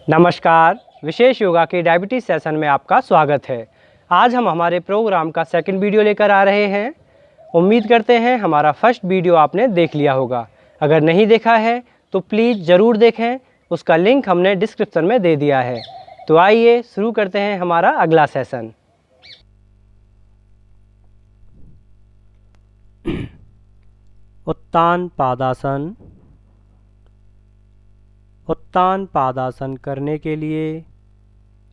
नमस्कार। विशेष योगा के diabetes session में आपका स्वागत है। आज हम हमारे प्रोग्राम का सेकंड वीडियो लेकर आ रहे हैं। उम्मीद करते हैं हमारा फर्स्ट वीडियो आपने देख लिया होगा। अगर नहीं देखा है तो प्लीज़ ज़रूर देखें, उसका लिंक हमने डिस्क्रिप्शन में दे दिया है। तो आइए शुरू करते हैं हमारा अगला सेशन। उत्तान पादासन। उत्तान पादासन करने के लिए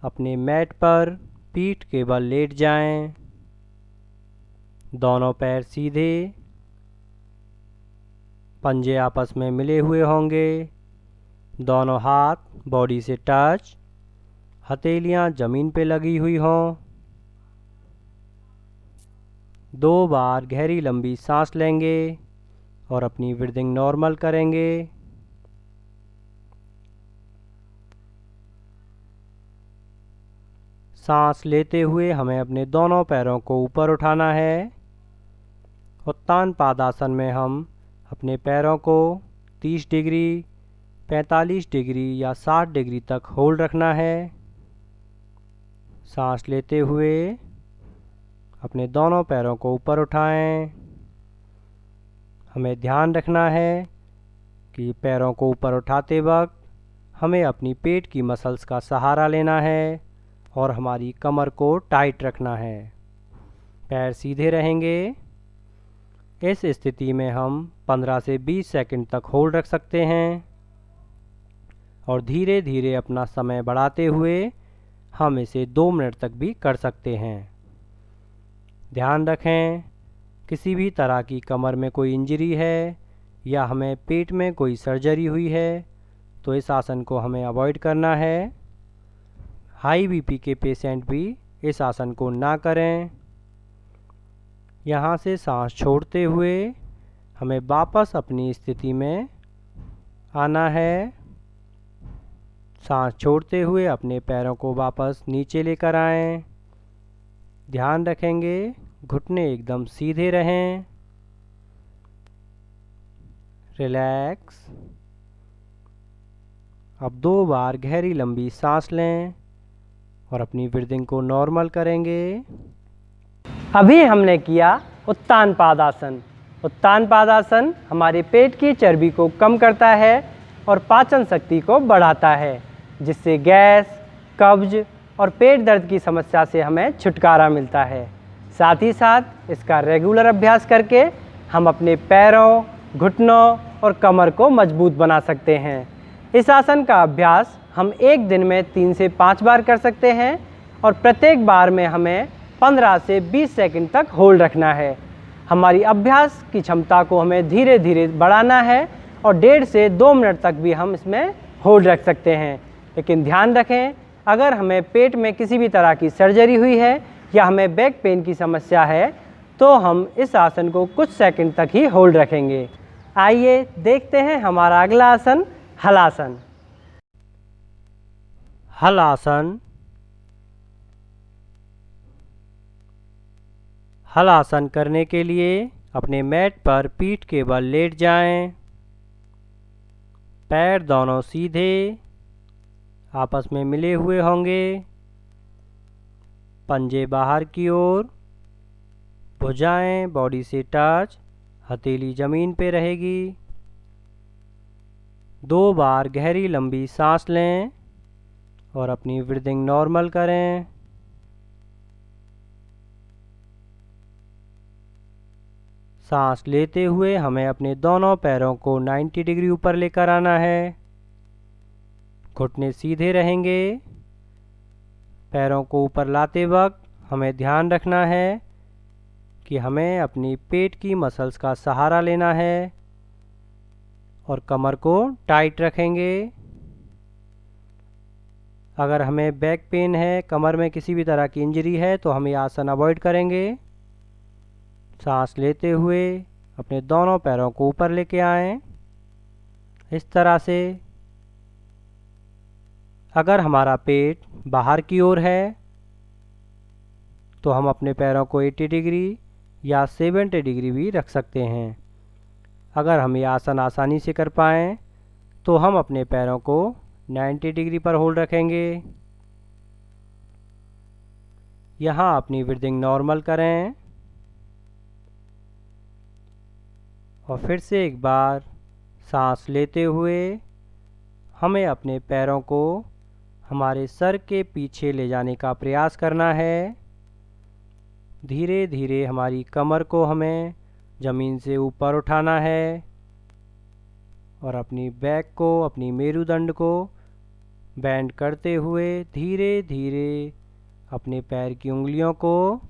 अपने मैट पर पीठ के बल लेट जाएं। दोनों पैर सीधे, पंजे आपस में मिले हुए होंगे। दोनों हाथ बॉडी से टच, हथेलियां जमीन पे लगी हुई हों। 2 बार गहरी लंबी सांस लेंगे और अपनी ब्रीदिंग नॉर्मल करेंगे। सांस लेते हुए हमें अपने दोनों पैरों को ऊपर उठाना है। उत्तान पादासन में हम अपने पैरों को 30 डिग्री, 45 डिग्री या 60 डिग्री तक होल्ड रखना है। सांस लेते हुए अपने दोनों पैरों को ऊपर उठाएं। हमें ध्यान रखना है कि पैरों को ऊपर उठाते वक्त हमें अपनी पेट की मसल्स का सहारा लेना है और हमारी कमर को टाइट रखना है। पैर सीधे रहेंगे। इस स्थिति में हम 15 से 20 सेकंड तक होल्ड रख सकते हैं और धीरे धीरे अपना समय बढ़ाते हुए हम इसे 2 मिनट तक भी कर सकते हैं। ध्यान रखें, किसी भी तरह की कमर में कोई इंजरी है या हमें पेट में कोई सर्जरी हुई है तो इस आसन को हमें अवॉइड करना है। हाई बीपी के पेशेंट भी इस आसन को ना करें। यहाँ से सांस छोड़ते हुए हमें वापस अपनी स्थिति में आना है। सांस छोड़ते हुए अपने पैरों को वापस नीचे लेकर आएं। ध्यान रखेंगे घुटने एकदम सीधे रहें। रिलैक्स। अब 2 बार गहरी लंबी सांस लें और अपनी ब्रीदिंग को नॉर्मल करेंगे। अभी हमने किया उत्तान पादासन। उत्तान पादासन हमारे पेट की चर्बी को कम करता है और पाचन शक्ति को बढ़ाता है, जिससे गैस, कब्ज और पेट दर्द की समस्या से हमें छुटकारा मिलता है। साथ ही साथ इसका रेगुलर अभ्यास करके हम अपने पैरों, घुटनों और कमर को मजबूत बना सकते हैं। इस आसन का अभ्यास हम एक दिन में 3 से 5 बार कर सकते हैं और प्रत्येक बार में हमें 15 से 20 सेकंड तक होल्ड रखना है। हमारी अभ्यास की क्षमता को हमें धीरे धीरे बढ़ाना है और 1.5 से 2 मिनट तक भी हम इसमें होल्ड रख सकते हैं। लेकिन ध्यान रखें, अगर हमें पेट में किसी भी तरह की सर्जरी हुई है या हमें बैक पेन की समस्या है तो हम इस आसन को कुछ सेकंड तक ही होल्ड रखेंगे। आइए देखते हैं हमारा अगला आसन, हलासन। हलासन। हलासन करने के लिए अपने मैट पर पीठ के बल लेट जाएं। पैर दोनों सीधे आपस में मिले हुए होंगे। पंजे बाहर की ओर, भुजाएं बॉडी से टच, हथेली जमीन पे रहेगी। 2 बार गहरी लंबी सांस लें और अपनी ब्रीदिंग नॉर्मल करें। सांस लेते हुए हमें अपने दोनों पैरों को 90 डिग्री ऊपर लेकर आना है। घुटने सीधे रहेंगे। पैरों को ऊपर लाते वक्त हमें ध्यान रखना है कि हमें अपनी पेट की मसल्स का सहारा लेना है और कमर को टाइट रखेंगे। अगर हमें बैक पेन है, कमर में किसी भी तरह की इंजरी है तो हम ये आसन अवॉइड करेंगे। सांस लेते हुए अपने दोनों पैरों को ऊपर लेके आएं। इस तरह से अगर हमारा पेट बाहर की ओर है तो हम अपने पैरों को 80 डिग्री या 70 डिग्री भी रख सकते हैं। अगर हम ये आसन आसानी से कर पाएँ तो हम अपने पैरों को 90 डिग्री पर होल्ड रखेंगे। यहाँ अपनी ब्रीदिंग नॉर्मल करें और फिर से एक बार सांस लेते हुए हमें अपने पैरों को हमारे सर के पीछे ले जाने का प्रयास करना है। धीरे धीरे हमारी कमर को हमें ज़मीन से ऊपर उठाना है और अपनी बैक को, अपनी मेरुदंड को बेंड करते हुए धीरे धीरे अपने पैर की उंगलियों को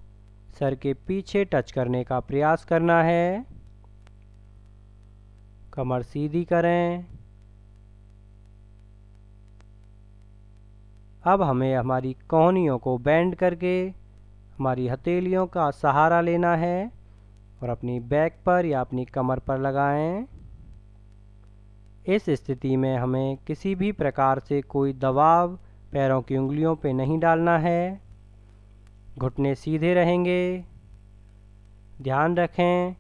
सर के पीछे टच करने का प्रयास करना है। कमर सीधी करें। अब हमें हमारी कोहनियों को बेंड करके हमारी हथेलियों का सहारा लेना है और अपनी बैक पर या अपनी कमर पर लगाएं। इस स्थिति में हमें किसी भी प्रकार से कोई दबाव पैरों की उंगलियों पे नहीं डालना है। घुटने सीधे रहेंगे। ध्यान रखें,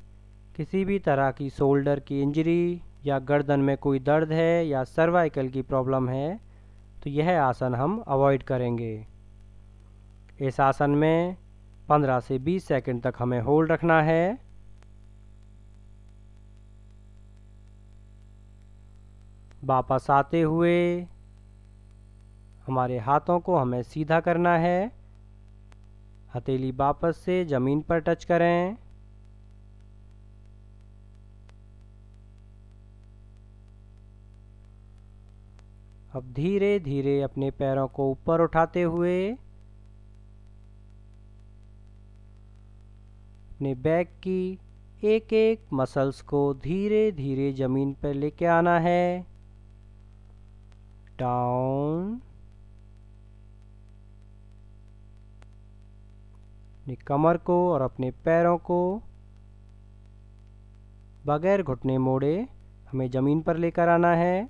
किसी भी तरह की शोल्डर की इंजरी या गर्दन में कोई दर्द है या सर्वाइकल की प्रॉब्लम है तो यह आसन हम अवॉइड करेंगे। इस आसन में 15 से 20 सेकंड तक हमें होल्ड रखना है। वापस आते हुए हमारे हाथों को हमें सीधा करना है। हथेली वापस से ज़मीन पर टच करें। अब धीरे धीरे अपने पैरों को ऊपर उठाते हुए अपने बैक की एक एक मसल्स को धीरे धीरे ज़मीन पर लेके आना है। डाउन। अपनी कमर को और अपने पैरों को बगैर घुटने मोड़े हमें ज़मीन पर लेकर आना है।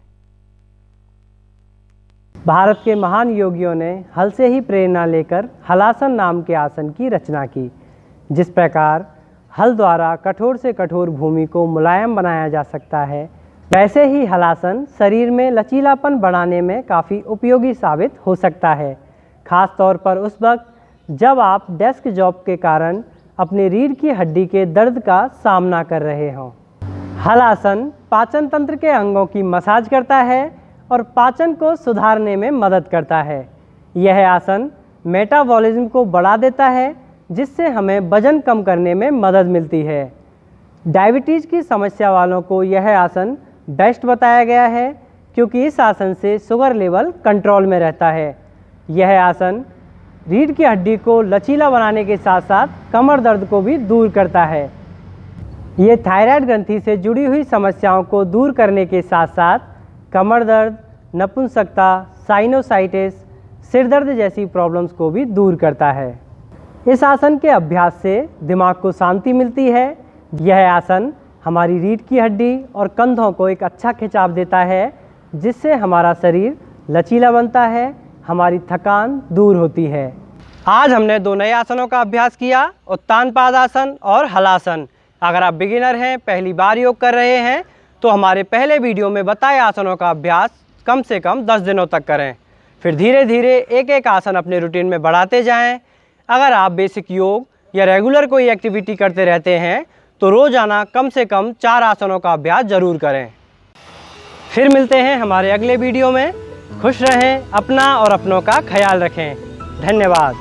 भारत के महान योगियों ने हल से ही प्रेरणा लेकर हलासन नाम के आसन की रचना की। जिस प्रकार हल द्वारा कठोर से कठोर भूमि को मुलायम बनाया जा सकता है, वैसे ही हलासन शरीर में लचीलापन बढ़ाने में काफ़ी उपयोगी साबित हो सकता है। खास तौर पर उस वक्त जब आप डेस्क जॉब के कारण अपनी रीढ़ की हड्डी के दर्द का सामना कर रहे हों। हलासन पाचन तंत्र के अंगों की मसाज करता है और पाचन को सुधारने में मदद करता है। यह आसन मेटाबॉलिज्म को बढ़ा देता है, जिससे हमें वजन कम करने में मदद मिलती है। डायबिटीज़ की समस्या वालों को यह आसन बेस्ट बताया गया है, क्योंकि इस आसन से शुगर लेवल कंट्रोल में रहता है। यह आसन रीढ़ की हड्डी को लचीला बनाने के साथ साथ कमर दर्द को भी दूर करता है। ये थायराइड ग्रंथि से जुड़ी हुई समस्याओं को दूर करने के साथ साथ कमर दर्द, नपुंसकता, साइनोसाइटिस, सिर दर्द जैसी प्रॉब्लम्स को भी दूर करता है। इस आसन के अभ्यास से दिमाग को शांति मिलती है। यह आसन हमारी रीढ़ की हड्डी और कंधों को एक अच्छा खिंचाव देता है, जिससे हमारा शरीर लचीला बनता है, हमारी थकान दूर होती है। आज हमने दो नए आसनों का अभ्यास किया, उत्तान पादासन और हलासन। अगर आप बिगिनर हैं, पहली बार योग कर रहे हैं, तो हमारे पहले वीडियो में बताए आसनों का अभ्यास कम से कम 10 दिनों तक करें। फिर धीरे धीरे एक एक आसन अपने रूटीन में बढ़ाते जाएं। अगर आप बेसिक योग या रेगुलर कोई एक्टिविटी करते रहते हैं तो रोज़ाना कम से कम 4 आसनों का अभ्यास ज़रूर करें। फिर मिलते हैं हमारे अगले वीडियो में। खुश रहें, अपना और अपनों का ख्याल रखें। धन्यवाद।